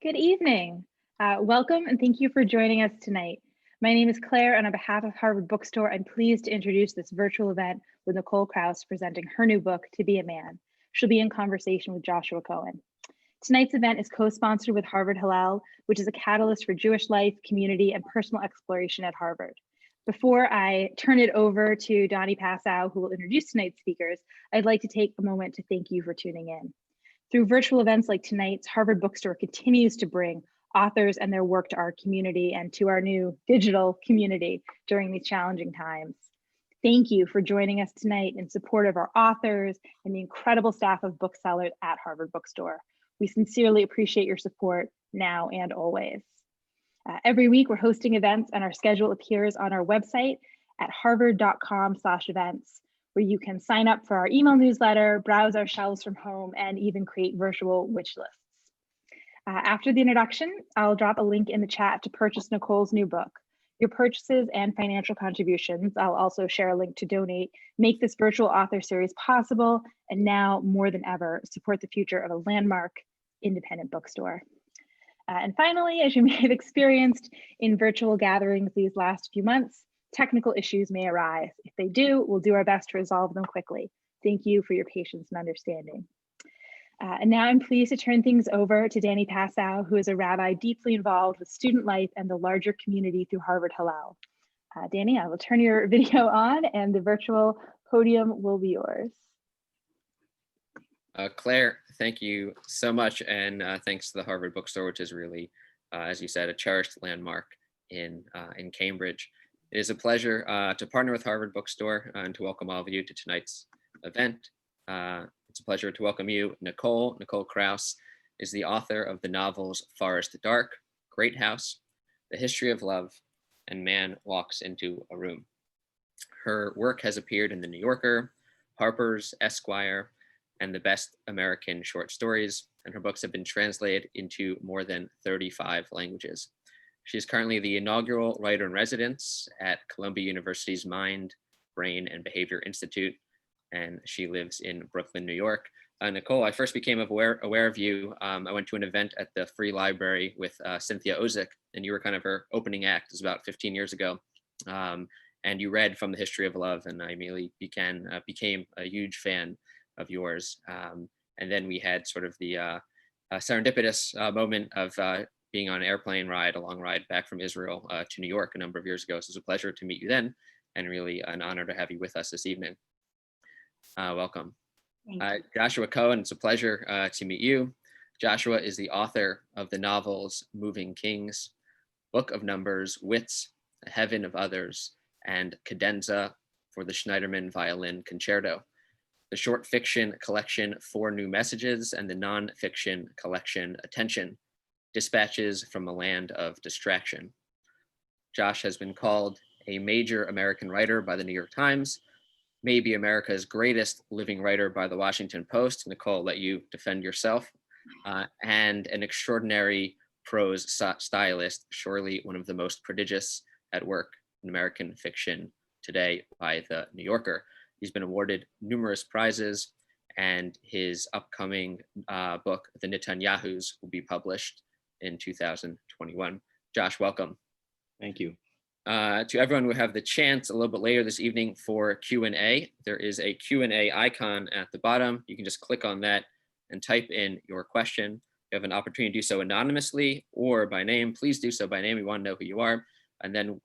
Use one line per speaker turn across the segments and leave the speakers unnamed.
Good evening. Welcome and thank you for joining us tonight. My name is Claire, and on behalf of Harvard Bookstore, I'm pleased to introduce this virtual event with Nicole Krauss presenting her new book, To Be a Man. She'll be in conversation with Joshua Cohen. Tonight's event is co-sponsored with Harvard Hillel, which is a catalyst for Jewish life, community, and personal exploration at Harvard. Before I turn it over to Donnie Passow, who will introduce tonight's speakers, I'd like to take a moment to thank you for tuning in. Through virtual events like tonight's, Harvard Bookstore continues to bring authors and their work to our community and to our new digital community during these challenging times. Thank you for joining us tonight in support of our authors and the incredible staff of booksellers at Harvard Bookstore. We sincerely appreciate your support now and always. Every week we're hosting events, and our schedule appears on our website at harvard.com/events, where you can sign up for our email newsletter, browse our shelves from home, and even create virtual wish lists. After the introduction, I'll drop a link in the chat to purchase Nicole's new book. Your purchases and financial contributions, I'll also share a link to donate, make this virtual author series possible, and now more than ever, support the future of a landmark independent bookstore. And finally, as you may have experienced in virtual gatherings these last few months, technical issues may arise. If they do, we'll do our best to resolve them quickly. Thank you for your patience and understanding. And now I'm pleased to turn things over to Danny Passow, who is a rabbi deeply involved with student life and the larger community through Harvard Hillel. Danny, I will turn your video on and the virtual podium will be yours.
Claire, thank you so much, and thanks to the Harvard Bookstore, which is really, as you said, a cherished landmark in Cambridge. It is a pleasure to partner with Harvard Bookstore and to welcome all of you to tonight's event. It's a pleasure to welcome you, Nicole. Nicole Krauss is the author of the novels Forest Dark, Great House, The History of Love, and Man Walks into a Room. Her work has appeared in The New Yorker, Harper's, Esquire, and the Best American Short Stories, and her books have been translated into more than 35 languages. She is currently the inaugural writer-in-residence at Columbia University's Mind, Brain, and Behavior Institute, and she lives in Brooklyn, New York. Nicole, I first became aware of you. I went to an event at the Free Library with Cynthia Ozick, and you were kind of her opening act. It was about 15 years ago. And you read from The History of Love, and I immediately became a huge fan of yours. And then we had sort of the serendipitous moment of being on an airplane ride, a long ride back from Israel to New York a number of years ago. So it was a pleasure to meet you then, and really an honor to have you with us this evening. Welcome. Joshua Cohen, it's a pleasure to meet you. Joshua is the author of the novels Moving Kings, Book of Numbers, Witz, A Heaven of Others, and Cadenza for the Schneiderman Violin Concerto, the short fiction collection Four New Messages, and the nonfiction collection Attention, Dispatches from a Land of Distraction. Josh has been called a major American writer by the New York Times, maybe America's greatest living writer by the Washington Post. Nicole, I'll let you defend yourself. And an extraordinary prose stylist, surely one of the most prodigious at work in American fiction today by the New Yorker. He's been awarded numerous prizes, and his upcoming book, The Netanyahus, will be published in 2021. Josh, welcome.
Thank you.
To everyone who have the chance a little bit later this evening for Q&A, there is a Q&A icon at the bottom. You can just click on that and type in your question. You have an opportunity to do so anonymously or by name. Please do so by name. We want to know who you are. And then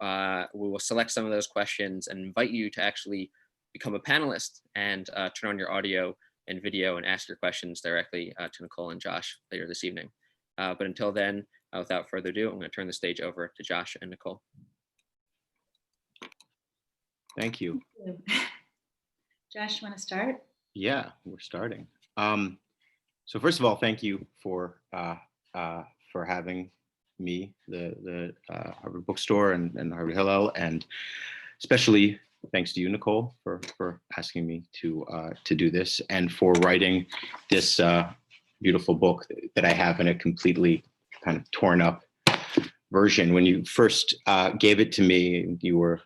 we will select some of those questions and invite you to actually become a panelist and turn on your audio and video and ask your questions directly to Nicole and Josh later this evening. But until then, without further ado, I'm going to turn the stage over to Josh and Nicole.
Thank you.
Josh, you want to start?
Yeah, we're starting. So first of all, thank you for having me, the Harvard Bookstore and Harvard Hillel, and especially thanks to you, Nicole, for asking me to do this and for writing this beautiful book that I have in a completely kind of torn up version. When you first gave it to me, you were,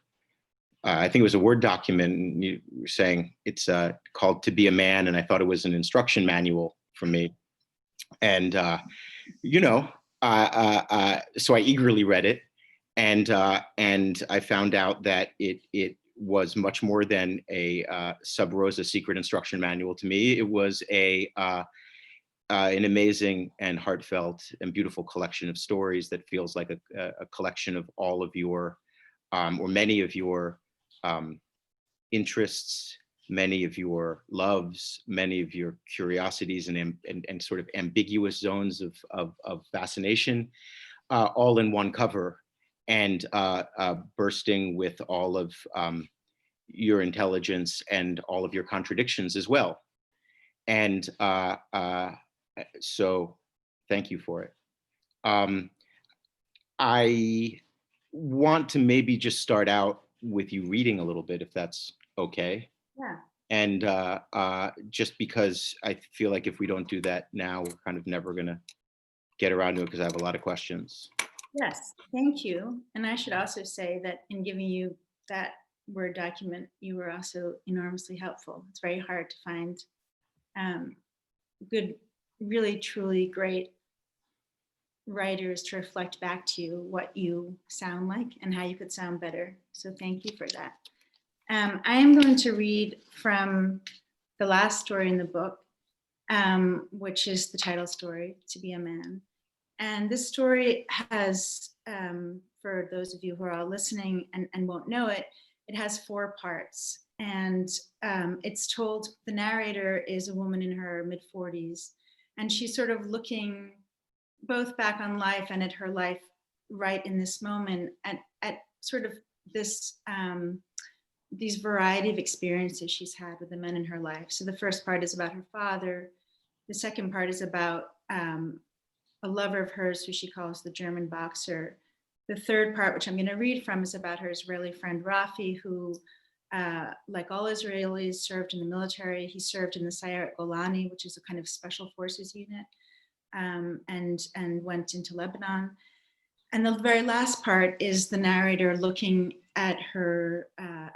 I think it was a Word document, and you were saying it's called To Be a Man, and I thought it was an instruction manual for me. And, you know, so I eagerly read it, and I found out that it was much more than a Sub Rosa secret instruction manual to me. It was an amazing and heartfelt and beautiful collection of stories that feels like a collection of all of your, or many of your interests, many of your loves, many of your curiosities and sort of ambiguous zones of fascination, all in one cover, and bursting with all of your intelligence and all of your contradictions as well. And so thank you for it. I want to maybe just start out with you reading a little bit, if that's okay.
Yeah.
And just because I feel like if we don't do that now, we're kind of never gonna get around to it because I have a lot of questions.
Yes, thank you. And I should also say that in giving you that Word document, you were also enormously helpful. It's very hard to find good, really, truly great writers to reflect back to you what you sound like and how you could sound better. So thank you for that. I am going to read from the last story in the book, which is the title story, To Be a Man. And this story has, for those of you who are all listening and won't know it, it has 4 parts. And it's told, the narrator is a woman in her mid-40s, and she's sort of looking both back on life and at her life right in this moment, at sort of this, these variety of experiences she's had with the men in her life. So the first part is about her father. The second part is about a lover of hers who she calls the German boxer. The third part, which I'm going to read from, is about her Israeli friend Rafi, who, like all Israelis, served in the military. He served in the Sayeret Golani, which is a kind of special forces unit, and went into Lebanon. And the very last part is the narrator looking at her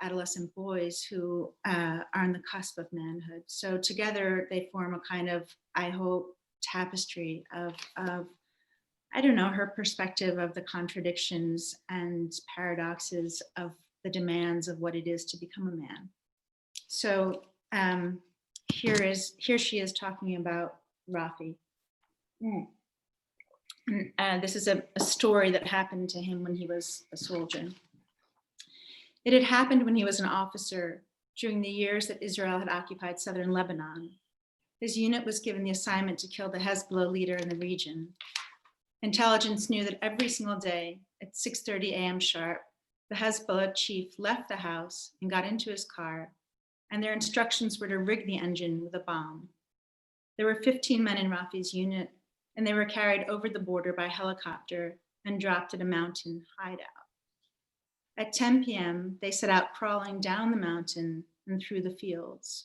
adolescent boys who are on the cusp of manhood. So together they form a kind of, I hope, tapestry of I don't know, her perspective of the contradictions and paradoxes of the demands of what it is to become a man. So here she is talking about Rafi. This is a story that happened to him when he was a soldier. It had happened when he was an officer during the years that Israel had occupied southern Lebanon. His unit was given the assignment to kill the Hezbollah leader in the region. Intelligence knew that every single day at 6:30 a.m. sharp, the Hezbollah chief left the house and got into his car, and their instructions were to rig the engine with a bomb. There were 15 men in Rafi's unit, and they were carried over the border by helicopter and dropped at a mountain hideout. At 10 p.m., they set out crawling down the mountain and through the fields.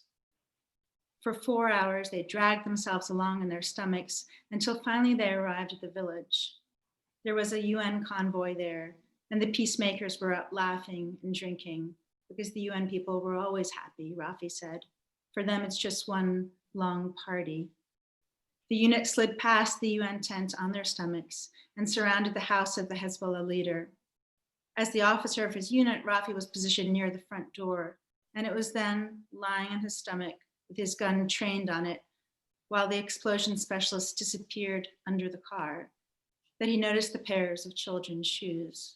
For 4 hours, they dragged themselves along on their stomachs until finally they arrived at the village. There was a UN convoy there, and the peacemakers were out laughing and drinking because the UN people were always happy, Rafi said. For them, it's just one long party. The unit slid past the UN tent on their stomachs and surrounded the house of the Hezbollah leader. As the officer of his unit, Rafi was positioned near the front door, and it was then, lying on his stomach, with his gun trained on it, while the explosion specialist disappeared under the car, that he noticed the pairs of children's shoes.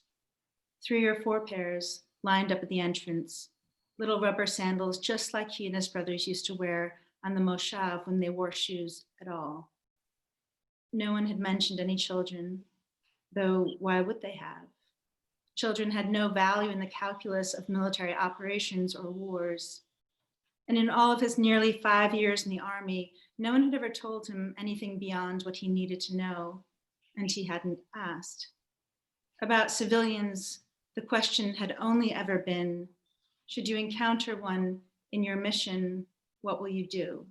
3 or 4 pairs lined up at the entrance, little rubber sandals just like he and his brothers used to wear on the Moshav when they wore shoes at all. No one had mentioned any children, though why would they have? Children had no value in the calculus of military operations or wars. And in all of his nearly 5 years in the army, no one had ever told him anything beyond what he needed to know, and he hadn't asked. About civilians, the question had only ever been, should you encounter one in your mission, what will you do?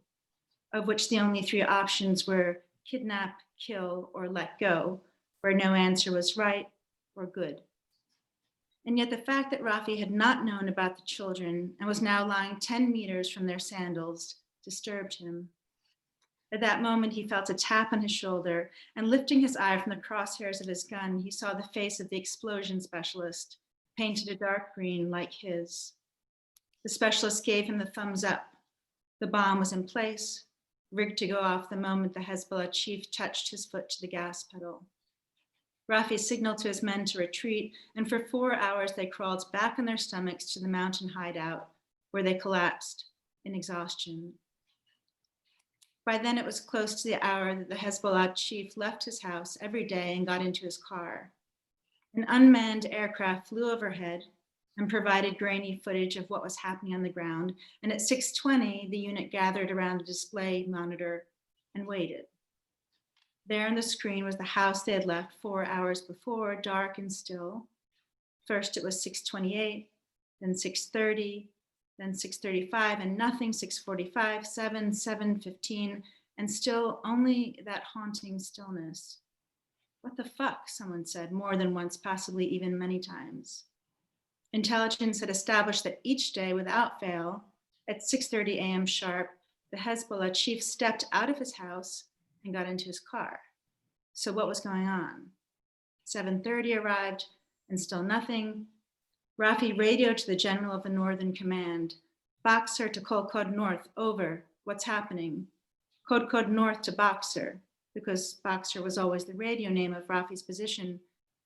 Of which the only 3 options were kidnap, kill, or let go, where no answer was right or good. And yet the fact that Rafi had not known about the children and was now lying 10 meters from their sandals disturbed him. At that moment, he felt a tap on his shoulder, and lifting his eye from the crosshairs of his gun, he saw the face of the explosion specialist, painted a dark green like his. The specialist gave him the thumbs up. The bomb was in place, rigged to go off the moment the Hezbollah chief touched his foot to the gas pedal. Rafi signaled to his men to retreat, and for 4 hours they crawled back on their stomachs to the mountain hideout, where they collapsed in exhaustion. By then, it was close to the hour that the Hezbollah chief left his house every day and got into his car. An unmanned aircraft flew overhead and provided grainy footage of what was happening on the ground. And at 6:20, the unit gathered around a display monitor and waited. There on the screen was the house they had left 4 hours before, dark and still. First, it was 6:28, then 6:30, then 6:35, and nothing, 6:45, 7, 7:15, and still only that haunting stillness. What the fuck, someone said more than once, possibly even many times. Intelligence had established that each day, without fail, at 6:30 a.m. sharp, the Hezbollah chief stepped out of his house and got into his car. So what was going on? 7:30 arrived and still nothing. Rafi radioed to the general of the Northern Command. Boxer to Code North, over, what's happening? Code North to Boxer, because Boxer was always the radio name of Rafi's position,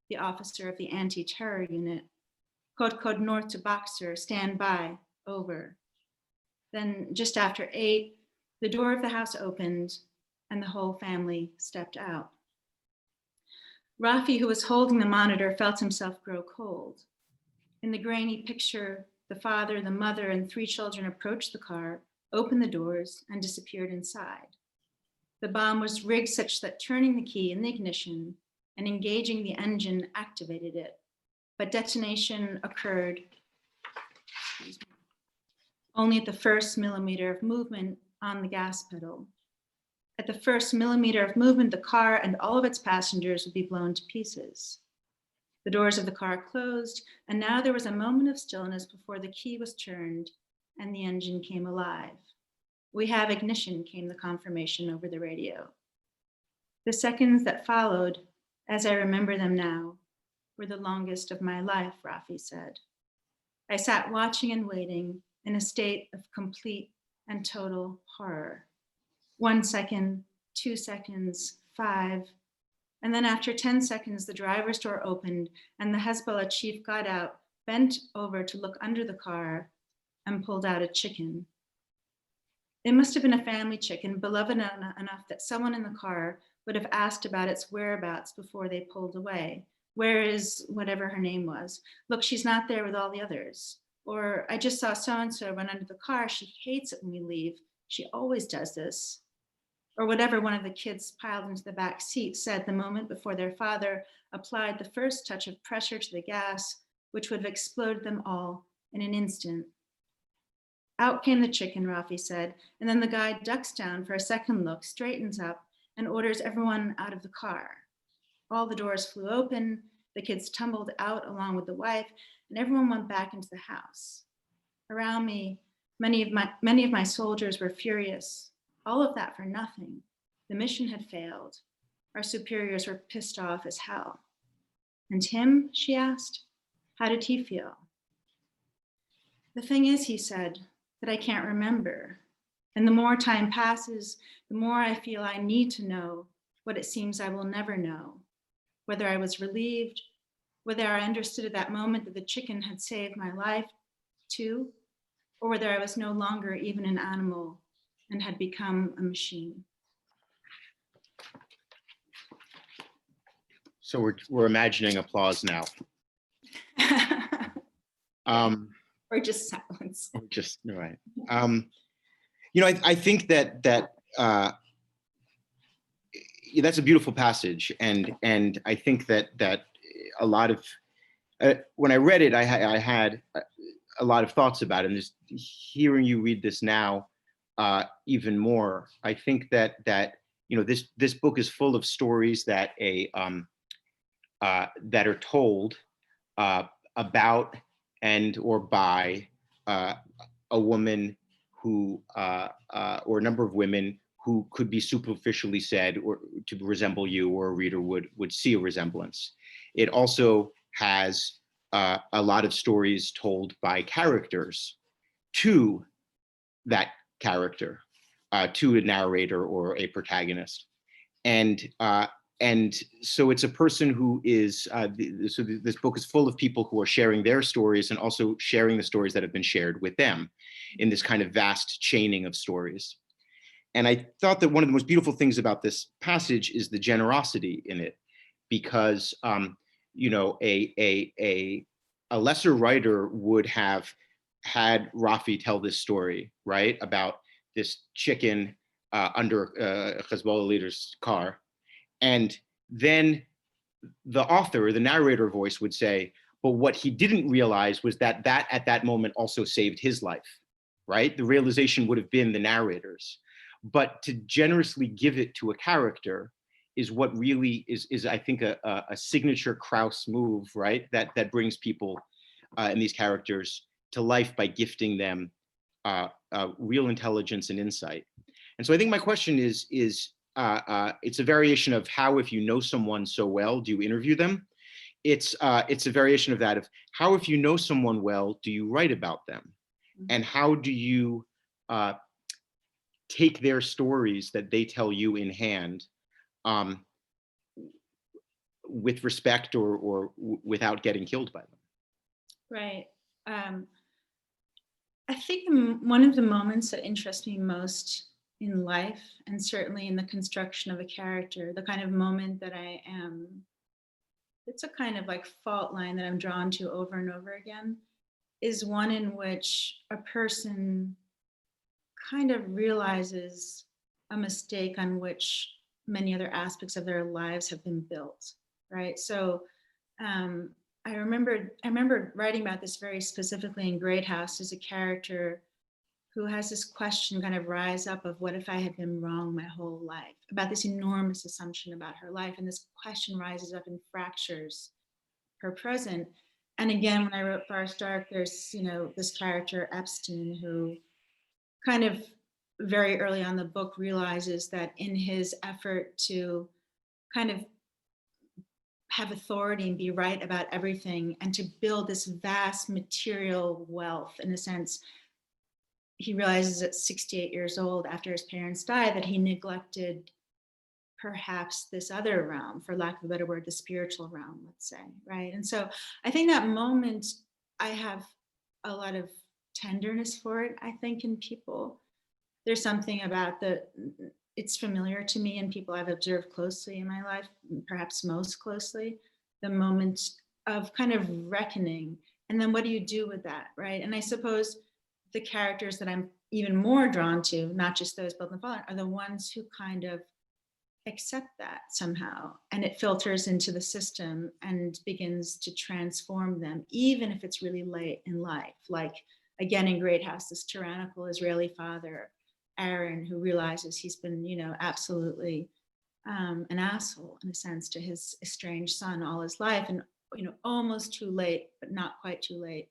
the officer of the anti-terror unit. Code North to Boxer, stand by, over. Then just after 8, the door of the house opened and the whole family stepped out. Rafi, who was holding the monitor, felt himself grow cold. In the grainy picture, the father, the mother, and 3 children approached the car, opened the doors, and disappeared inside. The bomb was rigged such that turning the key in the ignition and engaging the engine activated it, but detonation occurred only at the first millimeter of movement on the gas pedal. At the first millimeter of movement, the car and all of its passengers would be blown to pieces. The doors of the car closed, and now there was a moment of stillness before the key was turned and the engine came alive. We have ignition, came the confirmation over the radio. The seconds that followed, as I remember them now, were the longest of my life, Rafi said. I sat watching and waiting in a state of complete and total horror. 1 second, 2 seconds, 5. And then after 10 seconds, the driver's door opened and the Hezbollah chief got out, bent over to look under the car and pulled out a chicken. It must have been a family chicken, beloved enough that someone in the car would have asked about its whereabouts before they pulled away. Where is whatever her name was? Look, she's not there with all the others. Or I just saw so-and-so run under the car. She hates it when we leave. She always does this. Or whatever one of the kids piled into the back seat said the moment before their father applied the first touch of pressure to the gas, which would have exploded them all in an instant. Out came the chicken, Rafi said, and then the guy ducks down for a second look, straightens up, and orders everyone out of the car. All the doors flew open, the kids tumbled out along with the wife, and everyone went back into the house. Around me, many of my soldiers were furious. All of that for nothing. The mission had failed. Our superiors were pissed off as hell. And him, she asked, how did he feel? The thing is, he said, that I can't remember. And the more time passes, the more I feel I need to know what it seems I will never know. Whether I was relieved, whether I understood at that moment that the chicken had saved my life too, or whether I was no longer even an animal and had become a machine.
So we're imagining applause now.
Or just silence.
Or just right. I think that that's a beautiful passage, and I think that a lot of when I read it, I had a lot of thoughts about it, and just hearing you read this now, even more. I think that this book is full of stories that that are told about and or by a woman who or a number of women who could be superficially said or to resemble you, or a reader would see a resemblance. It also has a lot of stories told by characters to that character, to a narrator or a protagonist. And so it's a person who is, so this book is full of people who are sharing their stories and also sharing the stories that have been shared with them in this kind of vast chaining of stories. And I thought that one of the most beautiful things about this passage is the generosity in it, because you know, a lesser writer would have had Rafi tell this story, right, about this chicken under a Hezbollah leader's car, and then the author, the narrator voice, would say, but what he didn't realize was that at that moment also saved his life, right? The realization would have been the narrator's. But to generously give it to a character is what really is I think, a signature Krauss move, right? That brings people and these characters to life by gifting them real intelligence and insight. And so I think my question is it's a variation of how, if you know someone so well, do you interview them? It's a variation of that, of how, if you know someone well, do you write about them? And how do you take their stories that they tell you in hand with respect or without getting killed by them?
Right. I think one of the moments that interest me most in life, and certainly in the construction of a character, the kind of moment that it's a kind of like fault line that I'm drawn to over and over again, is one in which a person kind of realizes a mistake on which many other aspects of their lives have been built, right? So I remember writing about this very specifically in Great House. There's a character who has this question kind of rise up of, what if I had been wrong my whole life, about this enormous assumption about her life. And this question rises up and fractures her present. And again, when I wrote Far Dark, there's, you know, this character Epstein, who kind of very early on in the book realizes that in his effort to kind of have authority and be right about everything and to build this vast material wealth, in a sense, he realizes at 68 years old, after his parents died, that he neglected perhaps this other realm, for lack of a better word, the spiritual realm, let's say, right? And so I think that moment, I have a lot of tenderness for it, I think, in people. There's something about it's familiar to me and people I've observed closely in my life, perhaps most closely, the moment of kind of reckoning. And then what do you do with that, right? And I suppose the characters that I'm even more drawn to, not just those built in the fallen, are the ones who kind of accept that somehow, and it filters into the system and begins to transform them, even if it's really late in life. Like, again, in Great House, this tyrannical Israeli father, Aaron, who realizes he's been, you know, absolutely an asshole, in a sense, to his estranged son all his life, and, you know, almost too late, but not quite too late,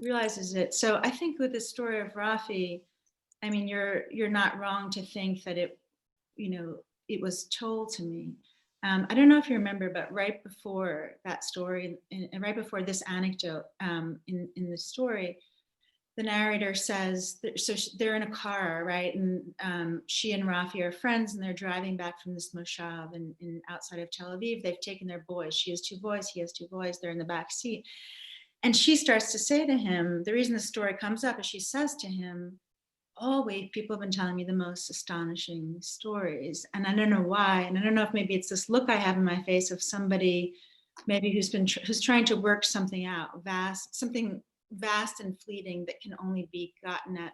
realizes it. So I think with the story of Rafi, I mean, you're not wrong to think that it, you know, it was told to me. I don't know if you remember, but right before that story, and right before this anecdote in the story, the narrator says, so they're in a car, right? And she and Rafi are friends, and they're driving back from this moshav in outside of Tel Aviv. They've taken their boys. She has 2 boys, he has 2 boys. They're in the back seat. And she starts to say to him, the reason the story comes up is she says to him, "Oh, wait, people have been telling me the most astonishing stories." And I don't know why. And I don't know if maybe it's this look I have in my face of somebody maybe who's trying to work something out, something vast and fleeting that can only be gotten at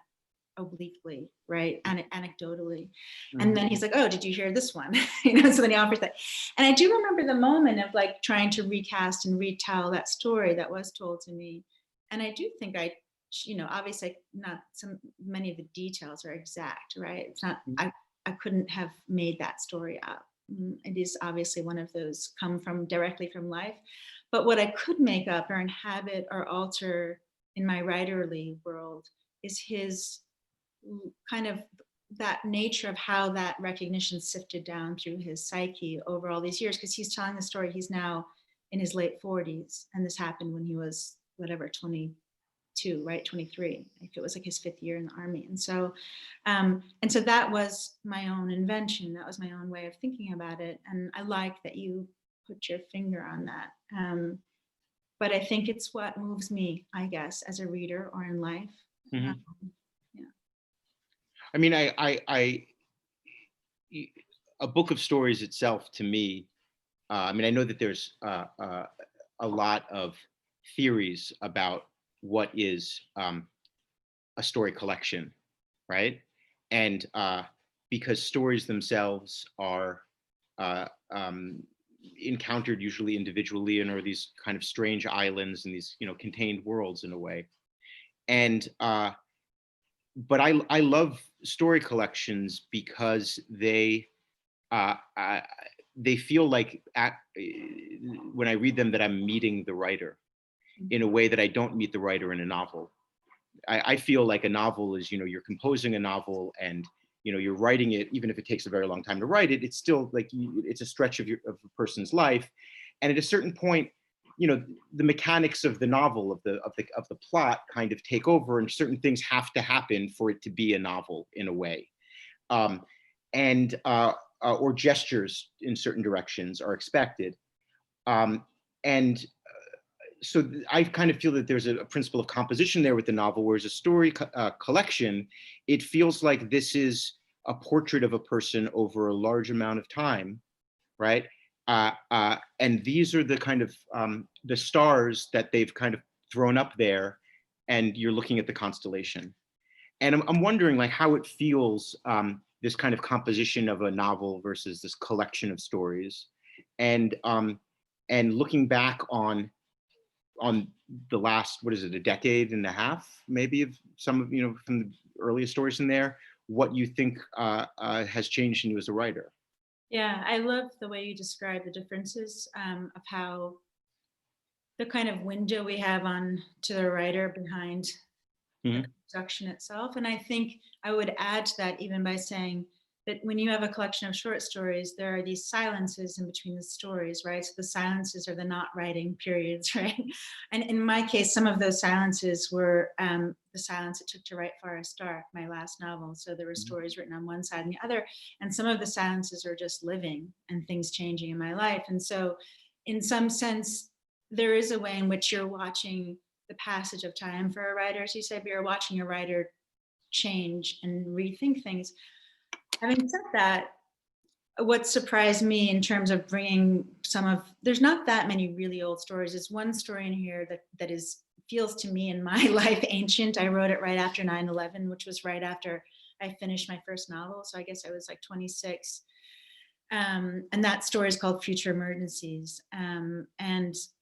obliquely, right? And anecdotally. Mm-hmm. And then he's like, "Oh, did you hear this one?" You know, so then he offers that. And I do remember the moment of like trying to recast and retell that story that was told to me. And I do think you know, obviously not many of the details are exact, right? It's not, I couldn't have made that story up. It is obviously one of those come from directly from life. But what I could make up or inhabit or alter in my writerly world is his kind of that nature of how that recognition sifted down through his psyche over all these years, because he's telling the story, he's now in his late 40s, and this happened when he was whatever, 22, right? 23. Like it was like his 5th year in the army. And so that was my own invention. That was my own way of thinking about it. And I like that you put your finger on that. But I think it's what moves me, I guess, as a reader or in life.
Mhm.
Yeah.
I mean, a book of stories itself, to me, I mean, I know that there's a lot of theories about what is a story collection, right? And because stories themselves are encountered usually individually and are these kind of strange islands and these, contained worlds in a way. And but I love story collections because they feel like when I read them that I'm meeting the writer in a way that I don't meet the writer in a novel. I feel like a novel is, you're composing a novel and, you're writing it, even if it takes a very long time to write it, it's still like, it's a stretch of a person's life. And at a certain point, the mechanics of the novel, of the plot kind of take over, and certain things have to happen for it to be a novel in a way. Or gestures in certain directions are expected. So I kind of feel that there's a principle of composition there with the novel, whereas a story collection, it feels like this is a portrait of a person over a large amount of time, right? And these are the kind of the stars that they've kind of thrown up there, and you're looking at the constellation. And I'm wondering like how it feels, this kind of composition of a novel versus this collection of stories, and looking back on the last, what is it, a decade and a half, maybe, of some of, from the earliest stories in there, what you think has changed in you as a writer.
Yeah, I love the way you describe the differences of how the kind of window we have on to the writer behind the production itself. And I think I would add to that even by saying that when you have a collection of short stories, there are these silences in between the stories, right? So the silences are the not writing periods, right? And in my case, some of those silences were the silence it took to write Forest Dark, my last novel. So there were stories written on one side and the other, and some of the silences are just living and things changing in my life. And so in some sense, there is a way in which you're watching the passage of time for a writer, as you said, you're watching a writer change and rethink things. Having said that, what surprised me in terms of bringing there's not that many really old stories. There's one story in here that feels to me in my life ancient. I wrote it right after 9/11, which was right after I finished my first novel. So I guess I was like 26. And that story is called Future Emergencies. And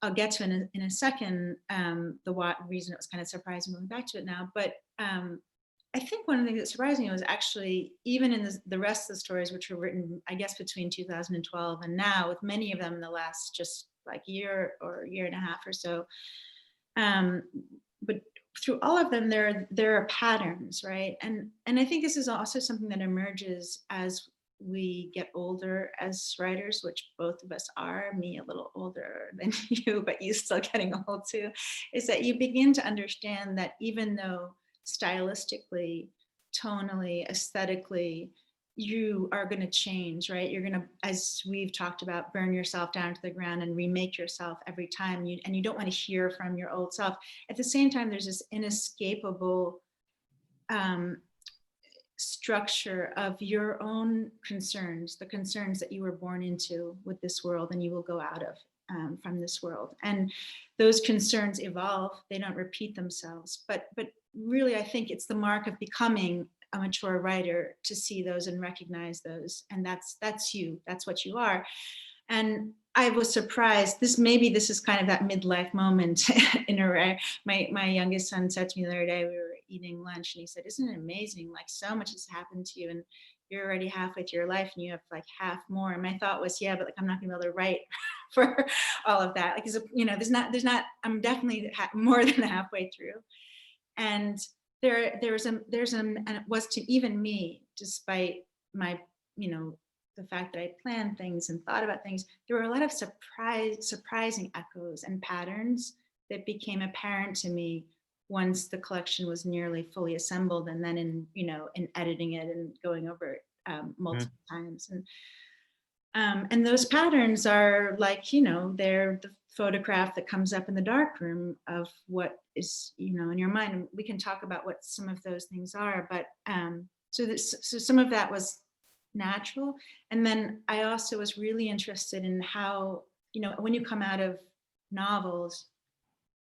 I'll get to in a second the reason it was kind of surprising going back to it now. But I think one of the things that surprised me was actually, even in the rest of the stories, which were written, I guess, between 2012 and now, with many of them in the last just like year or year and a half or so. But through all of them, there are patterns, right? And I think this is also something that emerges as we get older as writers, which both of us are, me a little older than you, but you still getting old too, is that you begin to understand that even though stylistically, tonally, aesthetically, you are going to change, right? You're going to, as we've talked about, burn yourself down to the ground and remake yourself every time. And you don't want to hear from your old self. At the same time, there's this inescapable structure of your own concerns, the concerns that you were born into with this world and you will go out of from this world. And those concerns evolve, they don't repeat themselves. But really, I think it's the mark of becoming a mature writer to see those and recognize those. And that's you, that's what you are. And I was surprised. This is kind of that midlife moment in a way. My youngest son said to me the other day, we were eating lunch, and he said, "Isn't it amazing? Like so much has happened to you, and you're already halfway through your life, and you have like half more." And my thought was, yeah, but like I'm not gonna be able to write for all of that. Like, there's not. I'm definitely more than halfway through, and and it was to even me despite my, the fact that I planned things and thought about things, there were a lot of surprising echoes and patterns that became apparent to me once the collection was nearly fully assembled, and then in editing it and going over it multiple times. And those patterns are like, they're the photograph that comes up in the darkroom of what is, in your mind. And we can talk about what some of those things are, but so some of that was natural. And then I also was really interested in how, when you come out of novels,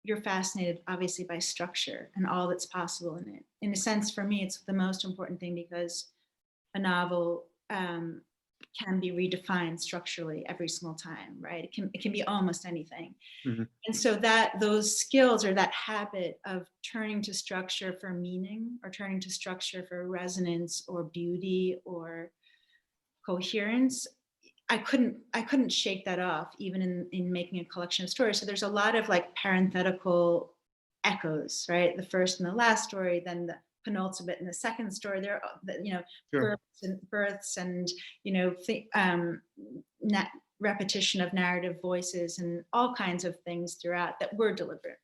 you're fascinated obviously by structure and all that's possible in it. In a sense, for me, it's the most important thing, because a novel can be redefined structurally every single time, right? It can be almost anything.
Mm-hmm.
And so those skills, or that habit of turning to structure for meaning, or turning to structure for resonance or beauty or coherence, I couldn't shake that off, even in making a collection of stories. So there's a lot of like parenthetical echoes, right? The first and the last story, then the penultimate and the second story. There,
Sure.
births and repetition of narrative voices and all kinds of things throughout that were deliberate.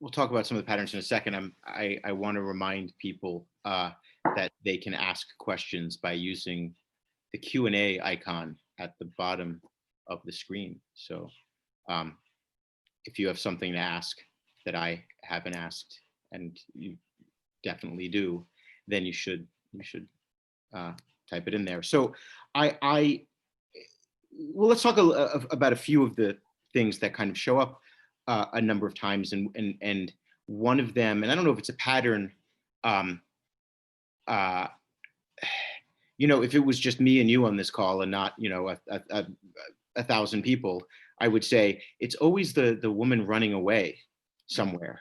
We'll talk about some of the patterns in a second. I want to remind people that they can ask questions by using the Q&A icon at the bottom of the screen. So if you have something to ask that I haven't asked, and you definitely do, then you should type it in there. So well, let's talk about a few of the things that kind of show up a number of times, and one of them, and I don't know if it's a pattern, if it was just me and you on this call and not, 1,000 people, I would say it's always the woman running away somewhere.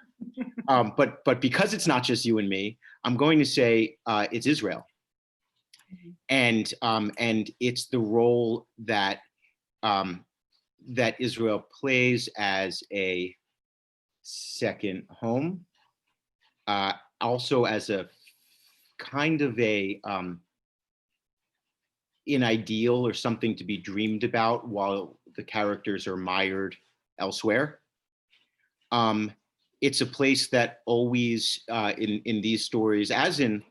But because it's not just you and me, I'm going to say it's Israel, and it's the role that that Israel plays as a second home, also as a kind of an ideal or something to be dreamed about while the characters are mired elsewhere. It's a place that always, in these stories, as in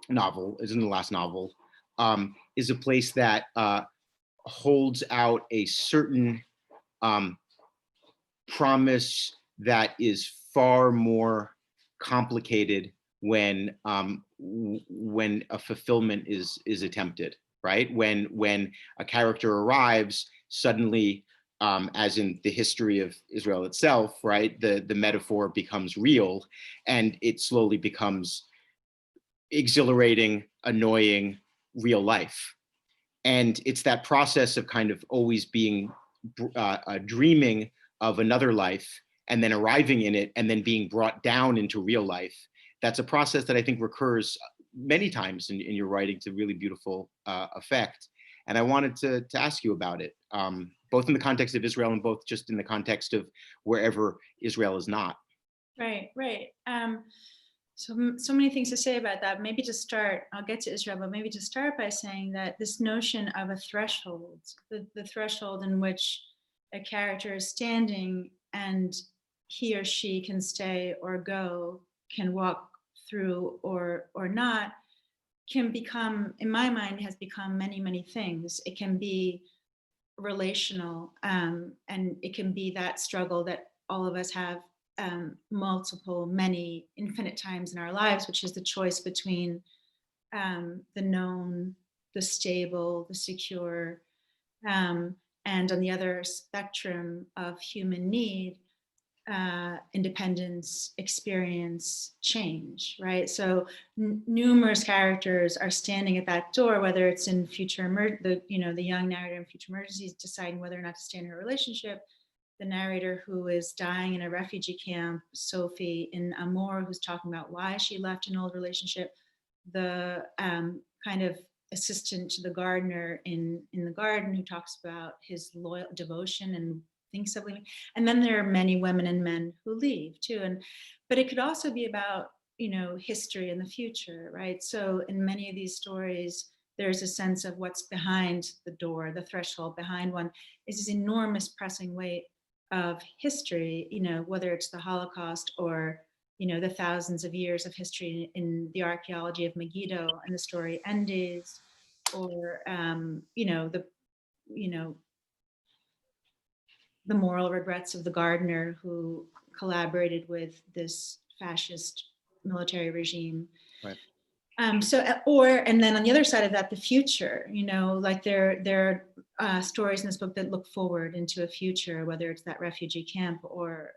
the last novel, is a place that holds out a certain promise that is far more complicated when a fulfillment is attempted, right? When a character arrives, suddenly, as in the history of Israel itself, right, the metaphor becomes real, and it slowly becomes exhilarating, annoying, real life. And it's that process of kind of always being dreaming of another life, and then arriving in it, and then being brought down into real life. That's a process that I think recurs many times in your writing to really beautiful effect. And I wanted to ask you about it, both in the context of Israel and both just in the context of wherever Israel is not.
Right. So many things to say about that. Maybe to start, I'll get to Israel, but maybe to start by saying that this notion of a threshold, the threshold in which a character is standing and he or she can stay or go, can walk through or not, can become, in my mind, has become many, many things. It can be relational, and it can be that struggle that all of us have many, infinite times in our lives, which is the choice between the known, the stable, the secure, and on the other spectrum of human need, independence, experience, change, right? So numerous characters are standing at that door, whether it's in the young narrator in Future Emergencies deciding whether or not to stay in her relationship, the narrator who is dying in a refugee camp, Sophie in Amour, who's talking about why she left an old relationship, the kind of assistant to the gardener in the garden who talks about his loyal devotion and thinks of leaving. And then there are many women and men who leave too. But it could also be about, history and the future, right? So in many of these stories, there's a sense of what's behind the door, the threshold behind one is this enormous pressing weight of history, whether it's the Holocaust or, the thousands of years of history in the archaeology of Megiddo and the story Endes, or, the moral regrets of the gardener who collaborated with this fascist military regime.
Right.
And then on the other side of that, the future, like there are stories in this book that look forward into a future, whether it's that refugee camp or,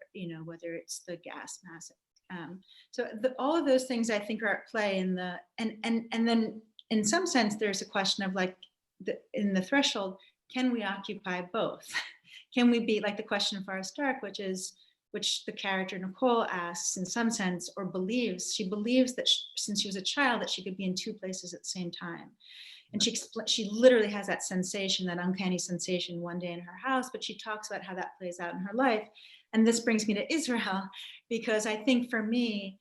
whether it's the gas mask. So all of those things I think are at play and then in some sense, there's a question of like in the threshold, can we occupy both? Can we be like the question of Forrest Stark, which the character Nicole asks in some sense, or believes that since she was a child, that she could be in two places at the same time. And she literally has that sensation, that uncanny sensation one day in her house, but she talks about how that plays out in her life. And this brings me to Israel, because I think for me,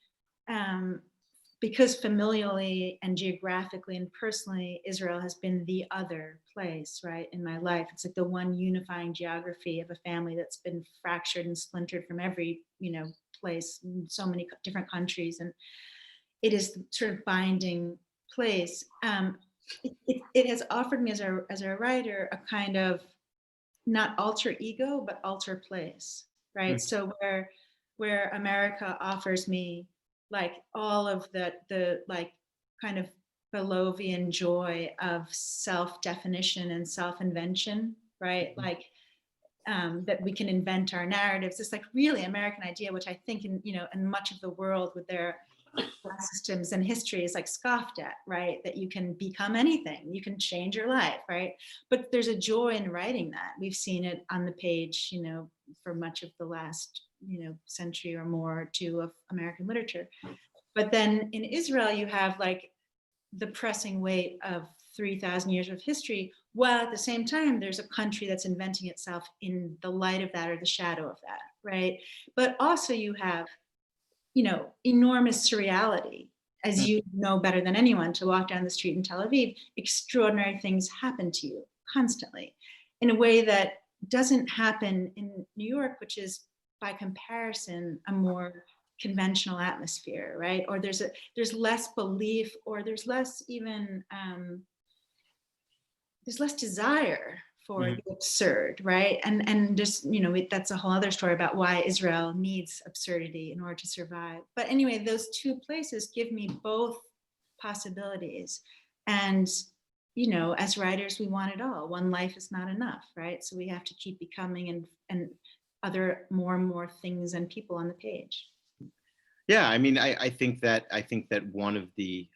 because familially and geographically and personally, Israel has been the other place, right, in my life. It's like the one unifying geography of a family that's been fractured and splintered from every, place in so many different countries. And it is the sort of binding place. It has offered me as a writer a kind of not alter ego, but alter place, right? So where America offers me like all of the like kind of Pavlovian joy of self-definition and self-invention, right? Like that we can invent our narratives. This like really American idea, which I think in much of the world with their systems and history is like scoffed at, right? That you can become anything, you can change your life, right? But there's a joy in writing that. We've seen it on the page, for much of the last, century or more or two of American literature. But then in Israel, you have like the pressing weight of 3,000 years of history, while at the same time, there's a country that's inventing itself in the light of that or the shadow of that, right? But also you have, enormous surreality, as you know better than anyone, to walk down the street in Tel Aviv, extraordinary things happen to you constantly in a way that doesn't happen in New York, which is by comparison, a more conventional atmosphere, right? Or there's less belief, or there's less even, there's less desire for the absurd, right? And just, that's a whole other story about why Israel needs absurdity in order to survive. But anyway, those two places give me both possibilities. And, as writers, we want it all. One life is not enough, right? So we have to keep becoming and other more and more things and people on the page.
Yeah, I mean, I think that one of the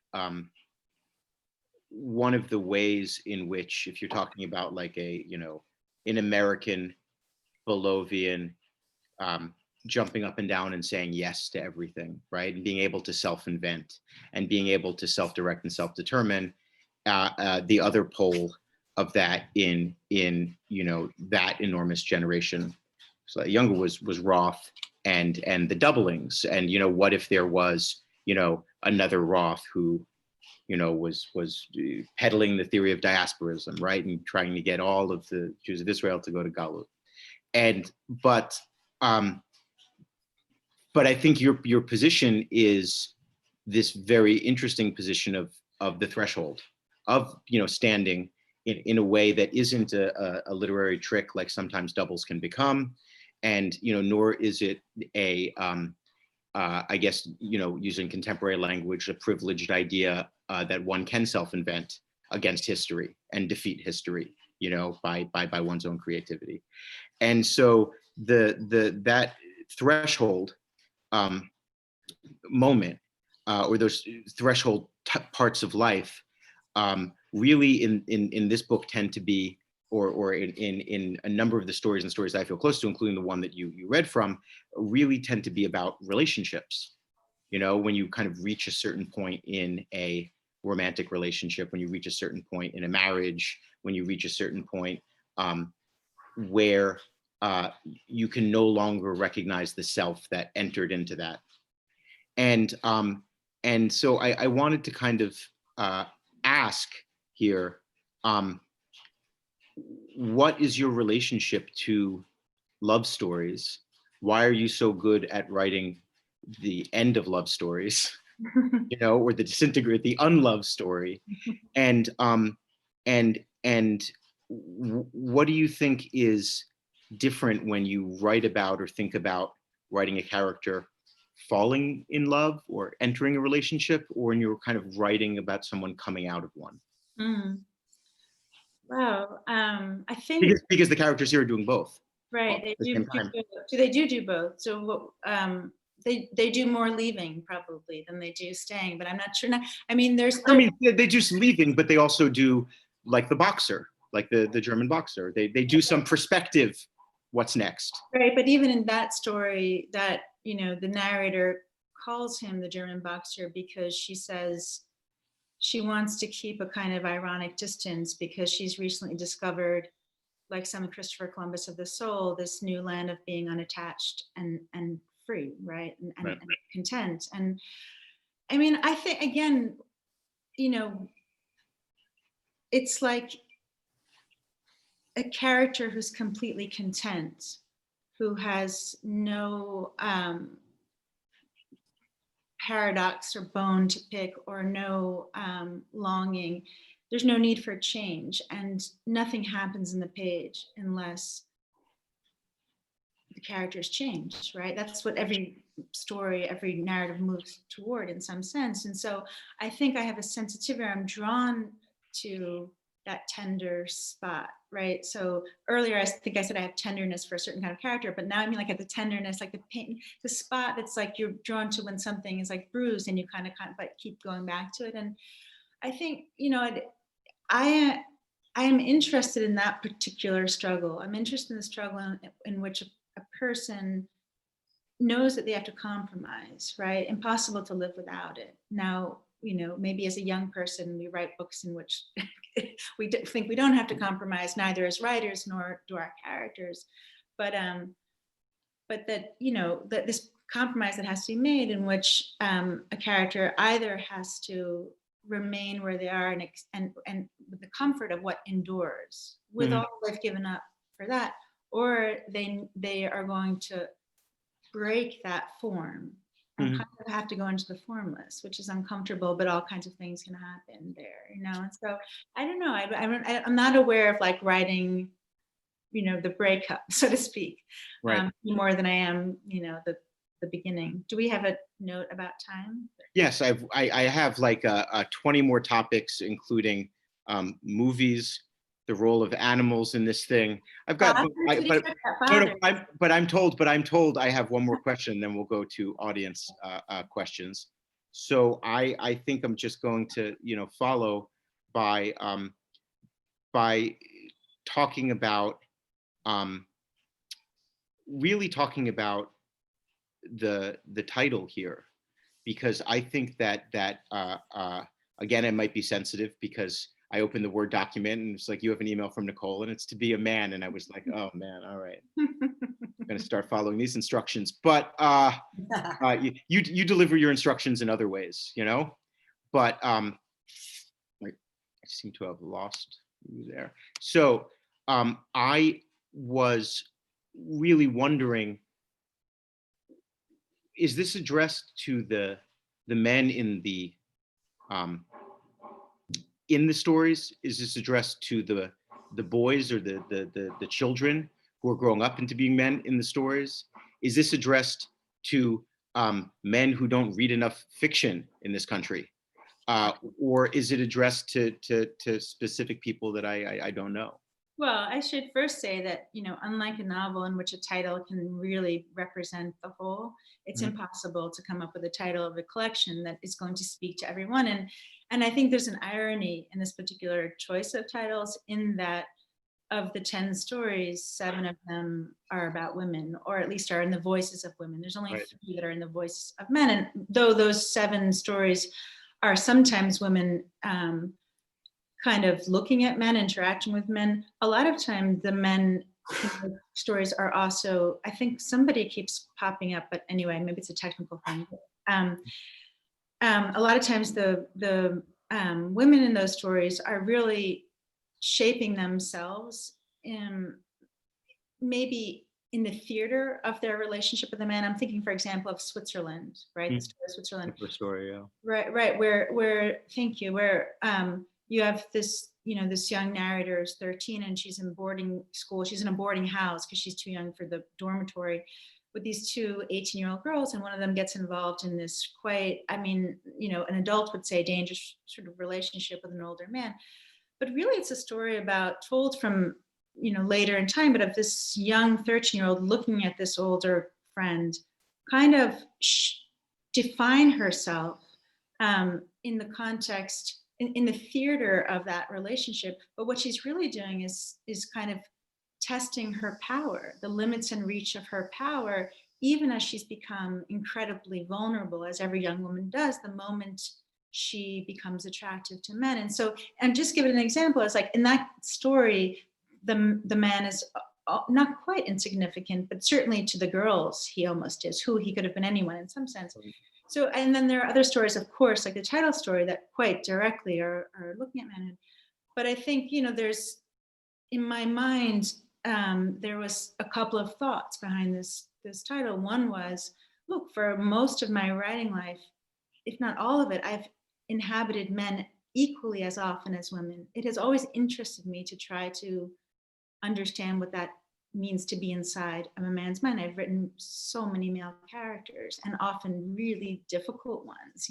ways in which, if you're talking about like an American Pavlovian jumping up and down and saying yes to everything, right, and being able to self-invent and being able to self-direct and self-determine, the other pole of that in that enormous generation. So younger was Roth and the doublings, and what if there was another Roth who was peddling the theory of diasporism, right, and trying to get all of the Jews of Israel to go to Galut. But I think your position is this very interesting position of the threshold, of standing in a way that isn't a literary trick like sometimes doubles can become, and nor is it a I guess using contemporary language, a privileged idea that one can self-invent against history and defeat history, by one's own creativity. And so that threshold moment, or those threshold parts of life, really in this book tend to be, or in a number of the stories and stories I feel close to, including the one that you read from, really tend to be about relationships. When you kind of reach a certain point in a romantic relationship, when you reach a certain point in a marriage, when you reach a certain point where you can no longer recognize the self that entered into that. And and so I wanted to kind of ask here, what is your relationship to love stories? Why are you so good at writing the end of love stories, you know, or the disintegrate, the unloved story? And what do you think is different when you write about or think about writing a character falling in love or entering a relationship, or when you're kind of writing about someone coming out of one?
Mm. Wow. I think
Because the characters here are doing both.
right.
At the same time.
They do both. So they do more leaving probably than they do staying, but I'm not sure. I mean,
I mean, they do some leaving, but they also do, like the boxer, like the German boxer. They do some perspective. What's next?
Right, but even in that story, that, you know, the narrator calls him the German boxer because she says she wants to keep a kind of ironic distance because she's recently discovered, like some Christopher Columbus of the soul, this new land of being unattached and free, right, and content. And I mean, I think again, you know, it's like a character who's completely content, who has no paradox or bone to pick or no longing. There's no need for change, and nothing happens in the page unless the characters change, right? That's what every story, every narrative moves toward in some sense. And so I think I have a sensitivity, I'm drawn to that tender spot, right? So earlier, I think I said I have tenderness for a certain kind of character, but now I mean like at the tenderness, like the pain, the spot that's like you're drawn to when something is like bruised and you kind of like keep going back to it. And I think, you know, I am interested in that particular struggle. I'm interested in the struggle in which a person knows that they have to compromise, right? Impossible to live without it. Now, you know, maybe as a young person, we write books in which we think we don't have to compromise, neither as writers nor do our characters. But that, you know, that this compromise that has to be made in which a character either has to remain where they are and with the comfort of what endures, with all they've given up for that, or they are going to break that form and kind of have to go into the formless, which is uncomfortable, but all kinds of things can happen there, you know. And so I don't know. I'm not aware of like writing, you know, the breakup, so to speak,
Right.
more than I am, you know, the beginning. Do we have a note about time?
Yes, I have like 20 more topics, including movies, the role of animals in this thing. I've got, but I'm told I have one more question, then we'll go to audience questions. So I think I'm just going to, you know, follow by talking about really talking about the title here, because I think that again, it might be sensitive because I opened the Word document and it's like, you have an email from Nicole and it's to be a man. And I was like, oh man, all right. I'm going to start following these instructions, but you deliver your instructions in other ways, you know, but I seem to have lost you there. So I was really wondering, is this addressed to the men in the stories? Is this addressed to the boys or the children who are growing up into being men in the stories? Is this addressed to men who don't read enough fiction in this country? Or is it addressed to specific people that I don't know?
Well, I should first say that, you know, unlike a novel in which a title can really represent the whole, it's impossible to come up with a title of a collection that is going to speak to everyone. And I think there's an irony in this particular choice of titles, in that of the 10 stories, 7 of them are about women, or at least are in the voices of women. There's only 3 that are in the voice of men. And though those 7 stories are sometimes women kind of looking at men, interacting with men, a lot of time the men stories are also, I think somebody keeps popping up, but anyway, maybe it's a technical thing. a lot of times the women in those stories are really shaping themselves in maybe in the theater of their relationship with the man. I'm thinking, for example, of Switzerland, right? The story of Switzerland.
The story, yeah.
Right. Where thank you. Where you have this, this young narrator is 13 and she's in boarding school. She's in a boarding house because she's too young for the dormitory with these two 18-year-old girls, and one of them gets involved in this quite, an adult would say dangerous sort of relationship with an older man. But really it's a story told from, later in time, but of this young 13-year-old looking at this older friend kind of define herself in the context, in the theater of that relationship. But what she's really doing is kind of testing her power, the limits and reach of her power, even as she's become incredibly vulnerable, as every young woman does the moment she becomes attractive to men. And so, and just give it an example, it's like in that story, the man is not quite insignificant, but certainly to the girls, he almost is, who he could have been anyone in some sense. So, and then there are other stories, of course, like the title story that quite directly are looking at manhood. But I think, there's, in my mind, there was a couple of thoughts behind this title. One was, look, for most of my writing life, if not all of it, I've inhabited men equally as often as women. It has always interested me to try to understand what that means to be inside of a man's mind. I've written so many male characters, and often really difficult ones,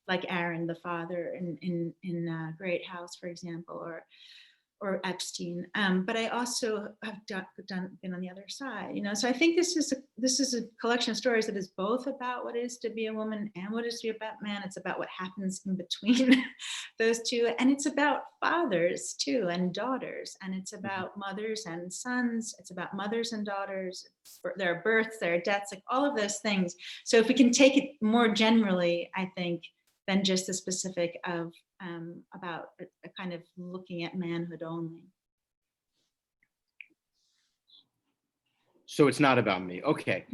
like Aaron, the father in Great House, for example, or Epstein. But I also have been on the other side, So I think this is a collection of stories that is both about what it is to be a woman and what it is to be a man. It's about what happens in between those two, and it's about fathers too, and daughters, and it's about mothers and sons. It's about mothers and daughters, their births, their deaths, like all of those things. So if we can take it more generally, I think, than just the specific of about a kind of looking at manhood only.
So it's not about me. Okay.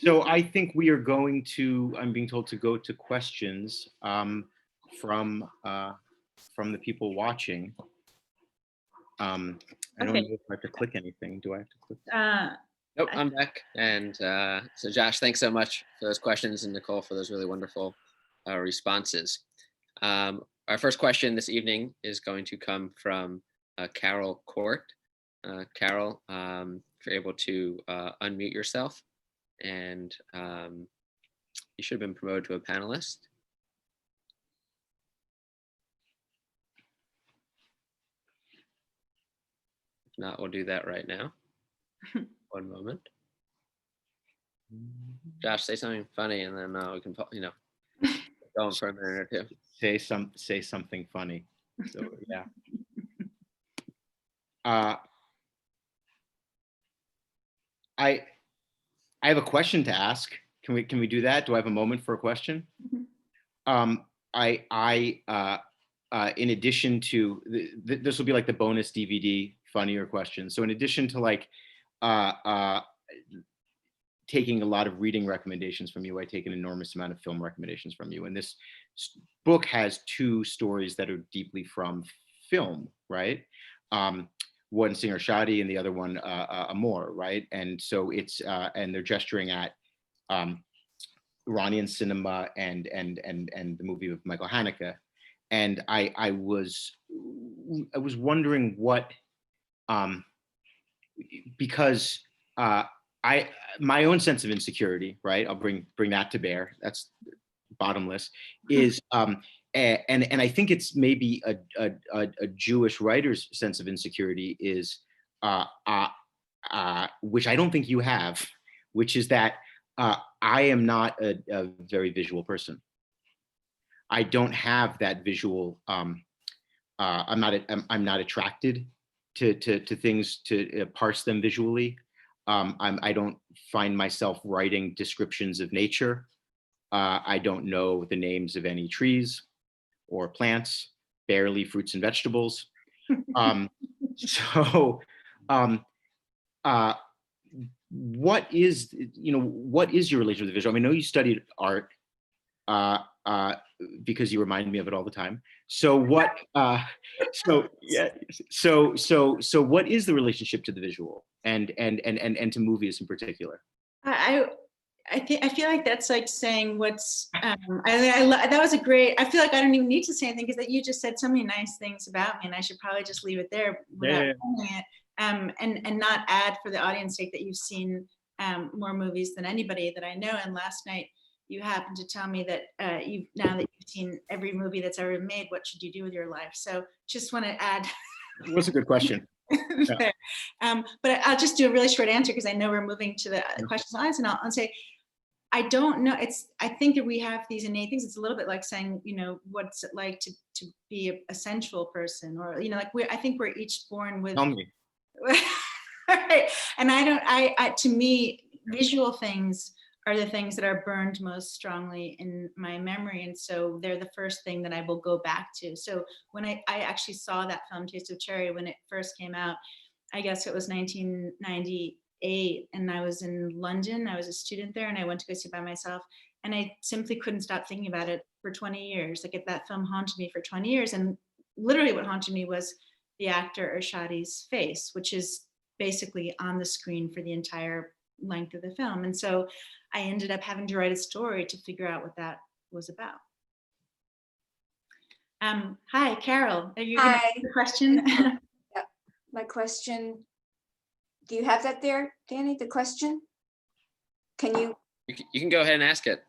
So I think we are going to, I'm being told to go to questions from the people watching. I don't know if I have to click anything. Do I have to click?
Nope, I'm back. And so Josh, thanks so much for those questions, and Nicole for those really wonderful responses. Our first question this evening is going to come from Carol Court. Carol, if you're able to unmute yourself, and you should have been promoted to a panelist. If not, we'll do that right now. One moment. Josh, say something funny, and then we can, go on for a minute or two.
Say something funny. So yeah. I have a question to ask. Can we do that? Do I have a moment for a question? In addition to this will be like the bonus DVD funnier question. So in addition to like taking a lot of reading recommendations from you, I take an enormous amount of film recommendations from you. And this book has two stories that are deeply from film, right? One Singer Shadi and the other one Amor, right? And so it's and they're gesturing at Iranian cinema and the movie of Michael Haneke. And I was wondering what because my own sense of insecurity, right? I'll bring that to bear. That's bottomless. Is and I think it's maybe a Jewish writer's sense of insecurity is which I don't think you have, which is that I am not a very visual person. I don't have that visual. I'm not attracted to things to parse them visually. I don't find myself writing descriptions of nature. I don't know the names of any trees or plants, barely fruits and vegetables. what is your relationship with the visual? I mean, I know you studied art because you remind me of it all the time. So what? So what is the relationship to the visual and to movies in particular?
I feel like that's like saying what's that was a great. I feel like I don't even need to say anything because that you just said so many nice things about me, and I should probably just leave it there without saying it, and not add for the audience sake that you've seen more movies than anybody that I know. And last night you happened to tell me that now that you've seen every movie that's ever made, what should you do with your life? So just want to add.
What's a good question?
Yeah. But I'll just do a really short answer because I know we're moving to the questions and answers, and I'll say. I don't know. I think that we have these innate things. It's a little bit like saying, what's it like to be a sensual person, or like I think we're each born with.
Tell me.
Right. And to me, visual things are the things that are burned most strongly in my memory, and so they're the first thing that I will go back to. So when I actually saw that film, Taste of Cherry, when it first came out, I guess it was 1998. And I was in London. I was a student there, and I went to go see it by myself, and I simply couldn't stop thinking about it for 20 years. Like that film haunted me for 20 years, and literally what haunted me was the actor Urshadi's face, which is basically on the screen for the entire length of the film. And so I ended up having to write a story to figure out what that was about. Hi, Carol. Are you going to ask the question?
Yeah. My question. Do you have that there, Danny, the question? Can you?
You can go ahead and ask it.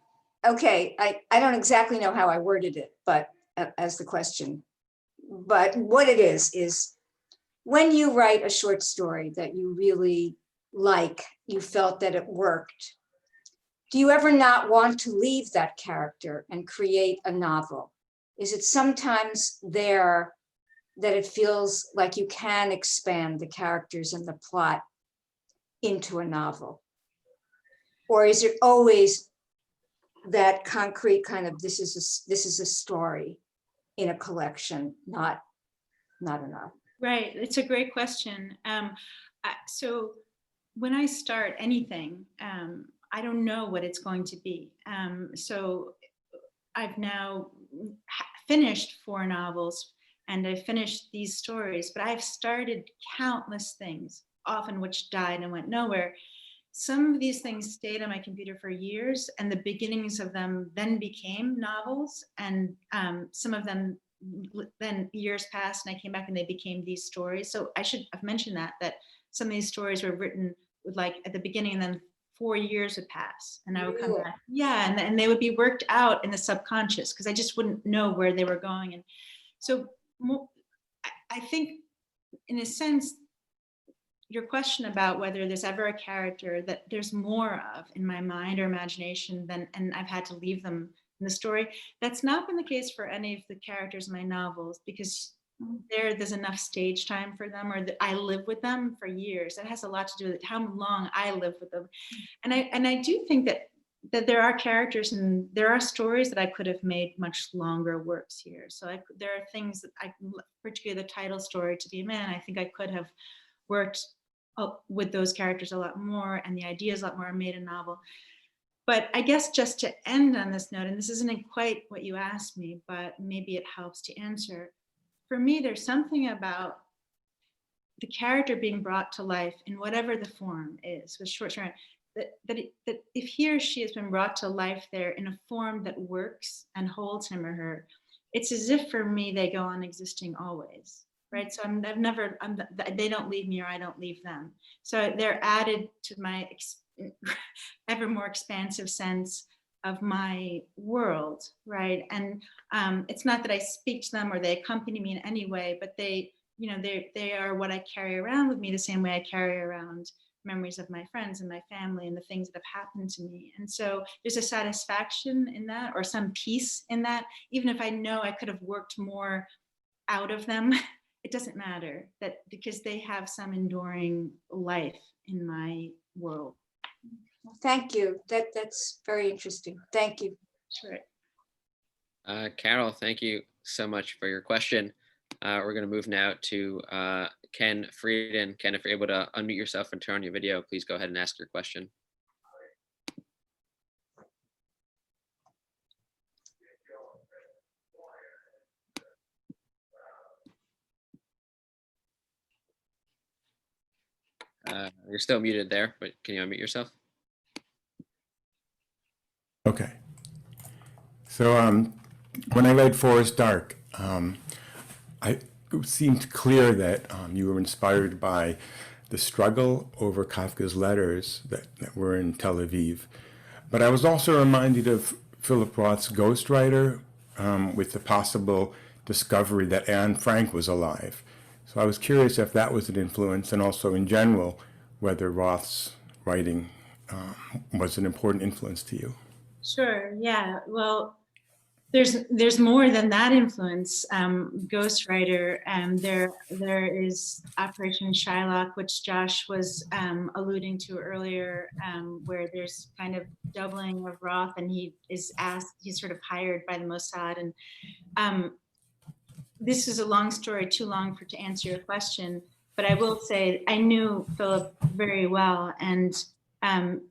Okay, I don't exactly know how I worded it, but as the question. But what it is when you write a short story that you really like, you felt that it worked, do you ever not want to leave that character and create a novel? Is it sometimes there that it feels like you can expand the characters and the plot into a novel? Or is it always that concrete kind of this is a story in a collection, not a novel?
Right, it's a great question. So when I start anything, I don't know what it's going to be. So I've now finished 4 novels, and I've finished these stories, but I've started countless things, often which died and went nowhere. Some of these things stayed on my computer for years, and the beginnings of them then became novels, and some of them then years passed and I came back and they became these stories. So I should have mentioned that some of these stories were written with like at the beginning, and then 4 years would pass and I would come back. Yeah, and they would be worked out in the subconscious because I just wouldn't know where they were going. And so I think in a sense, your question about whether there's ever a character that there's more of in my mind or imagination than, and I've had to leave them in the story, that's not been the case for any of the characters in my novels, because there's enough stage time for them, or that I live with them for years. That has a lot to do with how long I live with them. And I do think that there are characters and there are stories that I could have made much longer works here. So there are things that particularly the title story, To Be a Man, I think I could have worked with those characters a lot more and the ideas a lot more and made a novel. But I guess just to end on this note, and this isn't quite what you asked me, but maybe it helps to answer. For me, there's something about the character being brought to life in whatever the form is, with short story, that if he or she has been brought to life there in a form that works and holds him or her, it's as if for me they go on existing always. Right, so they don't leave me or I don't leave them. So they're added to my ever more expansive sense of my world, right? And it's not that I speak to them or they accompany me in any way, but they are what I carry around with me the same way I carry around memories of my friends and my family and the things that have happened to me. And so there's a satisfaction in that, or some peace in that, even if I know I could have worked more out of them. It doesn't matter, that because they have some enduring life in my world.
Thank you. That's very interesting. Thank you.
Sure.
Carol, thank you so much for your question. We're going to move now to Ken Frieden. Ken, if you're able to unmute yourself and turn on your video, please go ahead and ask your question. You're still muted there, but can you unmute yourself?
Okay. So when I read Forest Dark, it seemed clear that you were inspired by the struggle over Kafka's letters that were in Tel Aviv. But I was also reminded of Philip Roth's ghostwriter with the possible discovery that Anne Frank was alive. So I was curious if that was an influence, and also in general, whether Roth's writing was an important influence to you.
Sure. Yeah. Well, there's more than that influence. Ghostwriter. There is Operation Shylock, which Josh was alluding to earlier, where there's kind of doubling of Roth, and he's sort of hired by the Mossad. And this is a long story, too long to answer your question. But I will say I knew Philip very well, and I've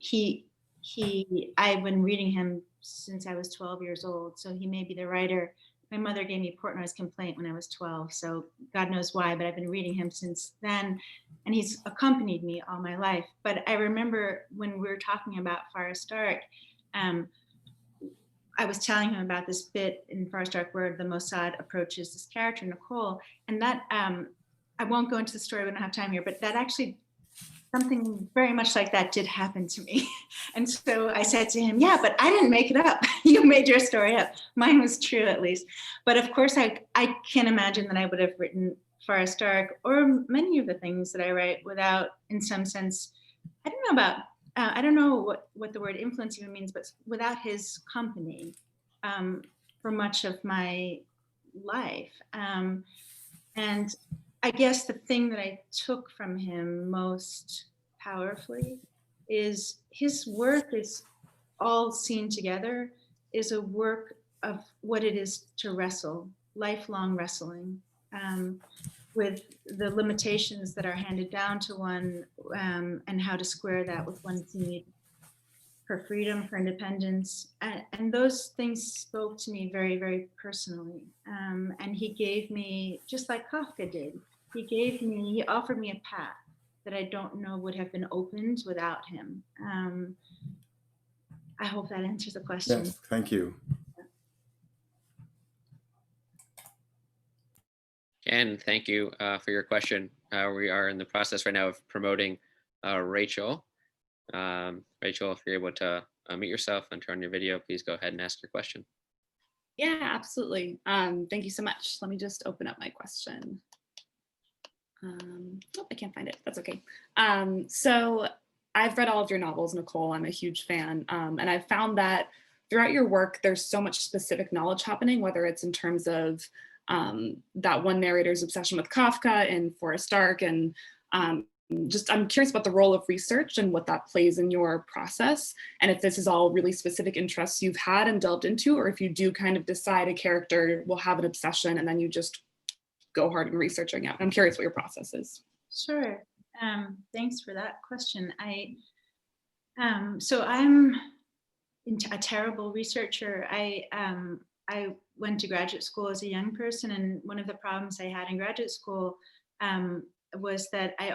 been reading him since I was 12 years old, so he may be the writer. My mother gave me Portnoy's Complaint when I was 12, so God knows why, but I've been reading him since then, and he's accompanied me all my life. But I remember when we were talking about Forest Dark, I was telling him about this bit in Forest Dark where the Mossad approaches this character, Nicole, and that, I won't go into the story, we don't have time here, but that actually, something very much like that did happen to me. And so I said to him, yeah, but I didn't make it up. You made your story up. Mine was true, at least. But of course, I can't imagine that I would have written Forest Dark or many of the things that I write without, in some sense, I don't know what the word influence even means, but without his company for much of my life. And I guess the thing that I took from him most powerfully is his work is all seen together, is a work of what it is to wrestle, lifelong wrestling with the limitations that are handed down to one, and how to square that with one's need for freedom, for independence. And those things spoke to me very, very personally. And he gave me, just like Kafka did, he offered me a path that I don't know would have been opened without him. I hope that answers the question.
Yes, thank you.
Ken, thank you for your question. We are in the process right now of promoting Rachel. Rachel, if you're able to unmute yourself and turn on your video, please go ahead and ask your question.
Yeah, absolutely. Thank you so much. Let me just open up my question. Oh, I can't find it. That's okay. So I've read all of your novels, Nicole. I'm a huge fan. And I've found that throughout your work, there's so much specific knowledge happening, whether it's in terms of that one narrator's obsession with Kafka in Forest Dark. And I'm curious about the role of research and what that plays in your process. And if this is all really specific interests you've had and delved into, or if you do kind of decide a character will have an obsession and then you just go hard in researching it. I'm curious what your process is.
Sure. Thanks for that question. So I'm a terrible researcher. I went to graduate school as a young person, and one of the problems I had in graduate school was that I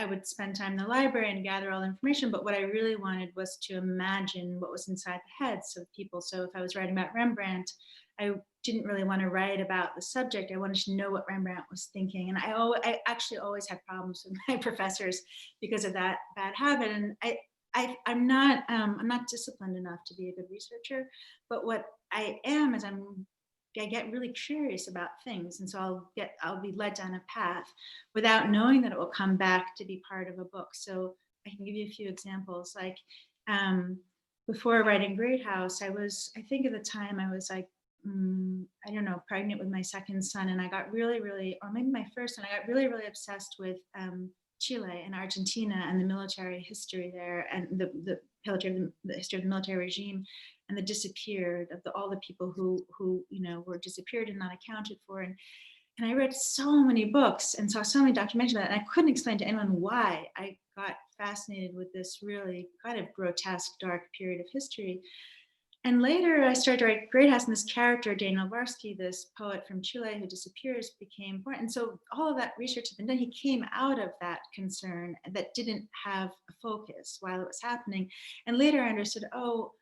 would spend time in the library and gather all the information, but what I really wanted was to imagine what was inside the heads of people. So if I was writing about Rembrandt, I didn't really want to write about the subject. I wanted to know what Rembrandt was thinking. And I actually always had problems with my professors because of that bad habit. And I'm not disciplined enough to be a good researcher, but what I am is I get really curious about things. And so I'll be led down a path without knowing that it will come back to be part of a book. So I can give you a few examples. Like before writing Great House, I think at the time I was like, I don't know, pregnant with my second son. And I got really, or maybe my first, and I got really, really obsessed with Chile and Argentina and the military history there, and the history of the military regime, and the disappeared of all the people who were disappeared and not accounted for. And I read so many books and saw so many documentaries about it, and I couldn't explain to anyone why I got fascinated with this really kind of grotesque, dark period of history. And later I started to write Great House, and this character, Daniel Varsky, this poet from Chile who disappears, became important. And so all of that research had been done. He came out of that concern that didn't have a focus while it was happening. And later I understood, oh,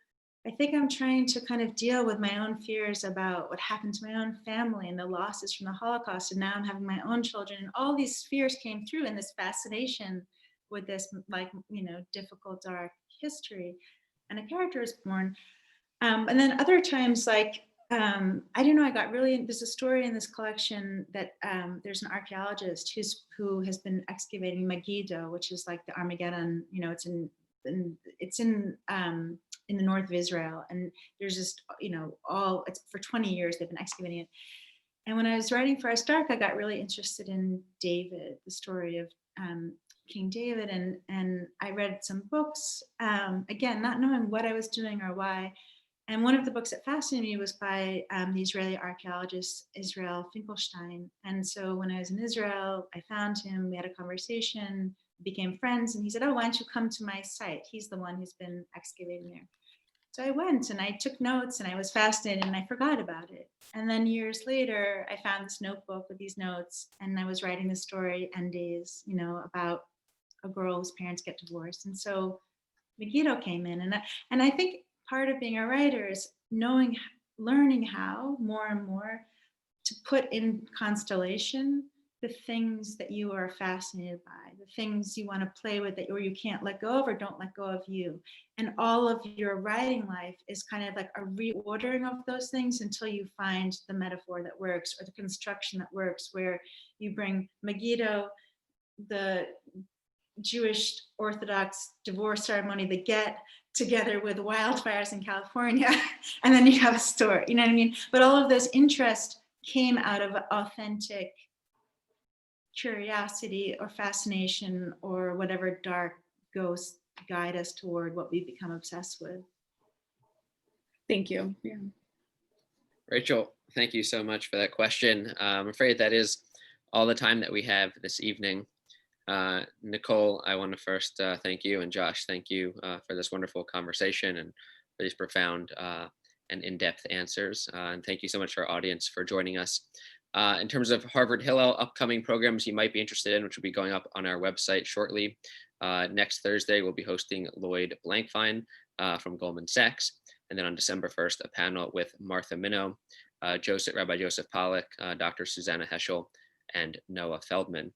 I think I'm trying to kind of deal with my own fears about what happened to my own family and the losses from the Holocaust. And now I'm having my own children, and all these fears came through in this fascination with this, like, difficult, dark history. And a character is born. And then other times, like, I don't know, I got really, there's a story in this collection that there's an archaeologist who has been excavating Megiddo, which is like the Armageddon, it's in the north of Israel. And there's just, it's for 20 years they've been excavating it. And when I was writing for Us Dark, I got really interested in David, the story of King David. And I read some books, again, not knowing what I was doing or why. And one of the books that fascinated me was by the Israeli archaeologist, Israel Finkelstein. And so when I was in Israel, I found him, we had a conversation, became friends, and he said, oh, why don't you come to my site? He's the one who's been excavating there. So I went and I took notes, and I was fascinated, and I forgot about it. And then years later, I found this notebook with these notes, and I was writing the story, End Days, about a girl whose parents get divorced. And so Megiddo came in, and I think part of being a writer is learning how more and more to put in constellation the things that you are fascinated by, the things you want to play with or you can't let go of or don't let go of you. And all of your writing life is kind of like a reordering of those things until you find the metaphor that works or the construction that works, where you bring Megiddo, the Jewish Orthodox divorce ceremony, the get, together with wildfires in California, and then you have a story, you know what I mean? But all of those interests came out of authentic curiosity or fascination or whatever dark ghosts guide us toward what we become obsessed with.
Thank you. Yeah.
Rachel, thank you so much for that question. I'm afraid that is all the time that we have this evening. Nicole, I want to first thank you, and Josh, thank you for this wonderful conversation and for these profound and in-depth answers. And thank you so much to our audience for joining us. In terms of Harvard Hillel upcoming programs you might be interested in, which will be going up on our website shortly. Next Thursday, we'll be hosting Lloyd Blankfein from Goldman Sachs. And then on December 1st, a panel with Martha Minow, Rabbi Joseph Pollack, Dr. Susanna Heschel, and Noah Feldman.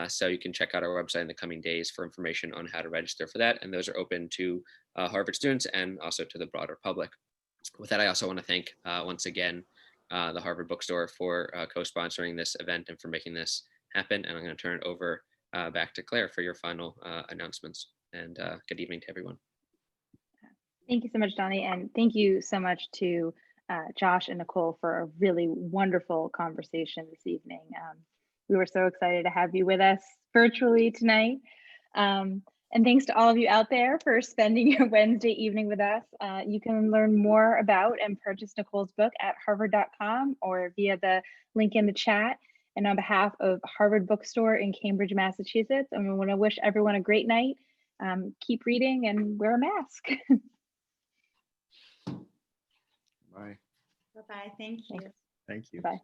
So you can check out our website in the coming days for information on how to register for that. And those are open to Harvard students and also to the broader public. With that, I also want to thank once again the Harvard Bookstore for co-sponsoring this event and for making this happen. And I'm going to turn it over back to Claire for your final announcements. And good evening to everyone.
Thank you so much, Donnie. And thank you so much to Josh and Nicole for a really wonderful conversation this evening. We were so excited to have you with us virtually tonight. And thanks to all of you out there for spending your Wednesday evening with us. You can learn more about and purchase Nicole's book at harvard.com or via the link in the chat. And on behalf of Harvard Bookstore in Cambridge, Massachusetts, and we want to wish everyone a great night. Keep reading and wear a mask.
Bye.
Bye-bye, thank you.
Thank you.
Bye.